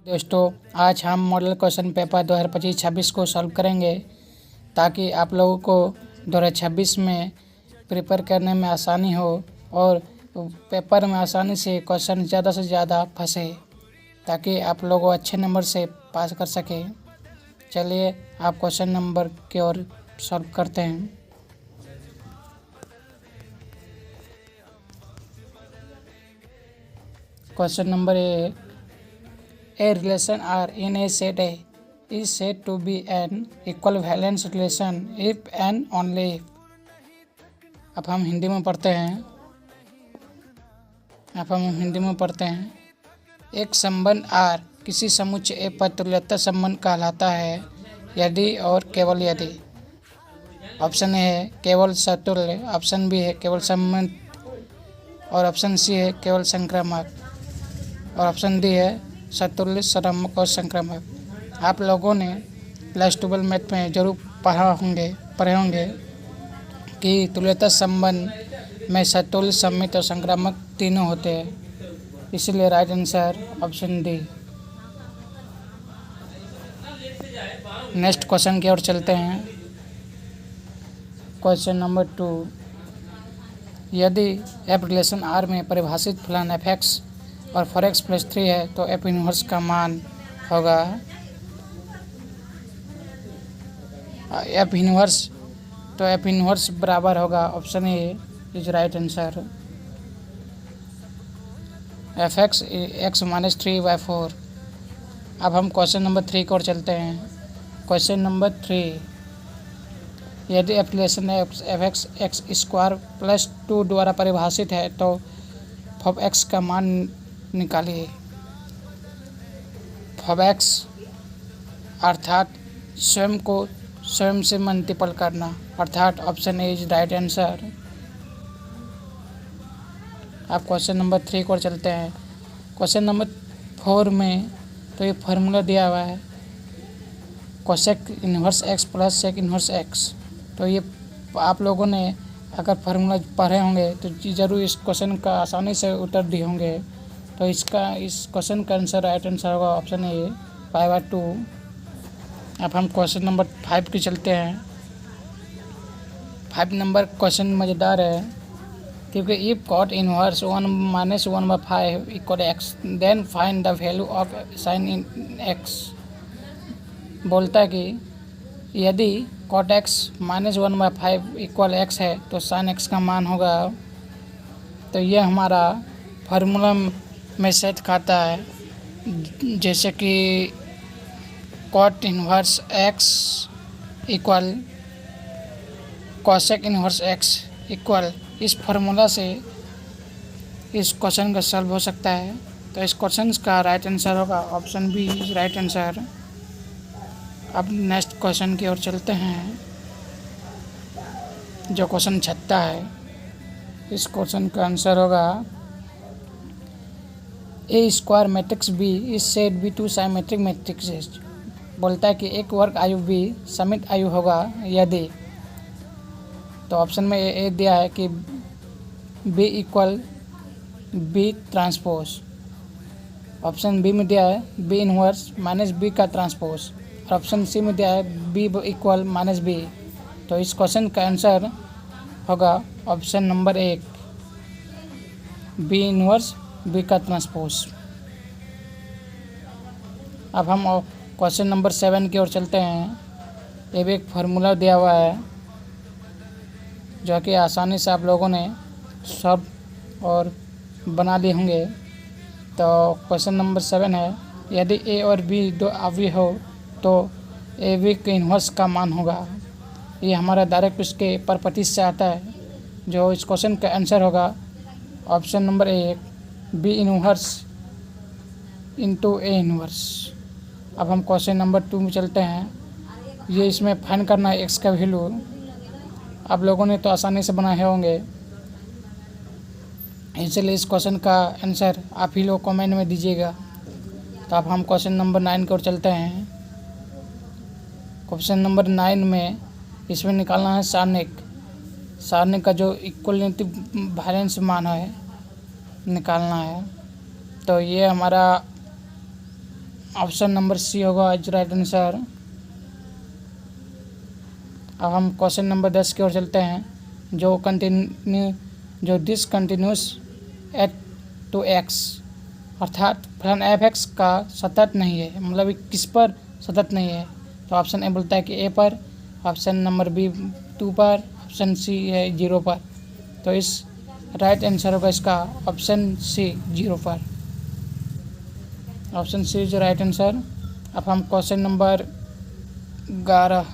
दोस्तों, आज हम मॉडल क्वेश्चन पेपर 2025-26 को सॉल्व करेंगे ताकि आप लोगों को 2026 में प्रिपेयर करने में आसानी हो और पेपर में आसानी से क्वेश्चन ज़्यादा से ज़्यादा फंसे ताकि आप लोग अच्छे नंबर से पास कर सकें। चलिए आप क्वेश्चन नंबर की ओर सॉल्व करते हैं। Question number A relation R in a set A is said to be an equivalence relation if and only if। अब हम हिंदी में पढ़ते हैं। एक संबंध R किसी समुच्चय A पर तुल्यता संबंध कहलाता है यदि और केवल यदि। ऑप्शन ए है केवल सतुल्य, ऑप्शन बी है केवल संबंध और ऑप्शन सी है केवल संक्रामक और ऑप्शन डी है सतुल्य, संक्रामक और संक्रामक। आप लोगों ने प्लस 12 मैथ में जरूर पढ़े होंगे कि तुल्यता संबंध में सतुल्य, सममित और संक्रामक तीनों होते हैं, इसलिए right answer option D. Next question की ओर चलते हैं। क्वेश्चन नंबर 2, यदि एफ रिलेशन आर में परिभाषित फलन एफ एक्स और 4x+3 है तो एफ इनवर्स का मान होगा एफ इनवर्स बराबर होगा option A is right answer F x -3/4। अब हम क्वेश्चन नंबर 3 की ओर चलते हैं। क्वेश्चन नंबर 3, यदि F relation F x square plus 2 द्वारा परिभाषित है तो फॉब एक्स का मान निकालिए। फॉब एक्स अर्थात स्वयं को स्वयं से मल्टीपल करना, अर्थात option A is right answer. आप क्वेश्चन नंबर 3 को चलते हैं। क्वेश्चन नंबर 4 में तो ये फार्मूला दिया हुआ है cosec inverse x plus sec inverse x. तो ये आप लोगों ने अगर फार्मूला पढ़े होंगे तो ज़रूर इस क्वेश्चन का आसानी से उत्तर दिए होंगे। तो इस क्वेश्चन का आंसर राइट आंसर होगा ऑप्शन ए 5/2। अब हम क्वेश्चन नंबर 5 की चलते हैं। 5 नंबर क्वेश्चन मज़ेदार है क्योंकि if cot inverse 1 - 1/5 equal x then find the value of sine in x. बोलता है कि यदि कॉट एक्स -1/5 इक्वल एक्स है तो साइन एक्स का मान होगा। तो ये हमारा फार्मूला में सेट खाता है, जैसे कि cot inverse x equal cosec inverse x equal. इस फार्मूला से इस क्वेश्चन का सॉल्व हो सकता है। तो इस क्वेश्चन का राइट आंसर होगा ऑप्शन बी राइट आंसर। अब नेक्स्ट क्वेश्चन की ओर चलते हैं, जो क्वेश्चन 6 है। इस क्वेश्चन का आंसर होगा A square matrix B is said be to symmetric matrix. बोलता है कि एक वर्ग आयु बी समित आयु होगा यदि। तो ऑप्शन में ए दिया है कि B equal B transpose. Option B में दिया है बी इनवर्स माइनस बी का ट्रांसपोज और ऑप्शन सी में दिया है बी इक्वल माइनस बी। तो इस क्वेश्चन का आंसर होगा option number 1 B inverse B का ट्रांसपोज। अब हम क्वेश्चन नंबर 7 की ओर चलते हैं। ये भी एक फार्मूला दिया हुआ है जो कि आसानी से आप लोगों ने सॉल्व और बना लिए होंगे। तो क्वेश्चन नंबर 7 है, यदि ए और बी दो अवयवी हो तो ए बी के इन्वर्स का मान होगा। ये हमारा डायरेक्ट उसके प्रॉपर्टीज से आता है, जो इस क्वेश्चन का आंसर होगा option number 1 B inverse into A inverse. अब हम क्वेश्चन नंबर 2 में चलते हैं। ये इसमें फाइंड करना है एक्स का वैल्यू। आप लोगों ने तो आसानी से बनाए होंगे, इसलिए इस क्वेश्चन का आंसर आप ही लोग कमेंट में दीजिएगा। तो अब हम क्वेश्चन नंबर 9 की ओर चलते हैं। क्वेश्चन नंबर 9 में इसमें निकालना है सारणिक का जो इक्वलिटी वैलेंस मान है निकालना है। तो ये हमारा ऑप्शन नंबर सी होगा इज राइट आंसर। अब हम क्वेश्चन नंबर 10 की ओर चलते हैं, जो this continuous at to x, अर्थात फलन एफ एक्स का सतत नहीं है, मतलब ये किस पर सतत नहीं है। तो ऑप्शन ए बोलता है कि ए पर, ऑप्शन नंबर बी 2 पर, ऑप्शन सी है 0 पर। तो इस राइट आंसर होगा इसका ऑप्शन सी 0 पर। Option C is right answer. अब हम क्वेश्चन नंबर 11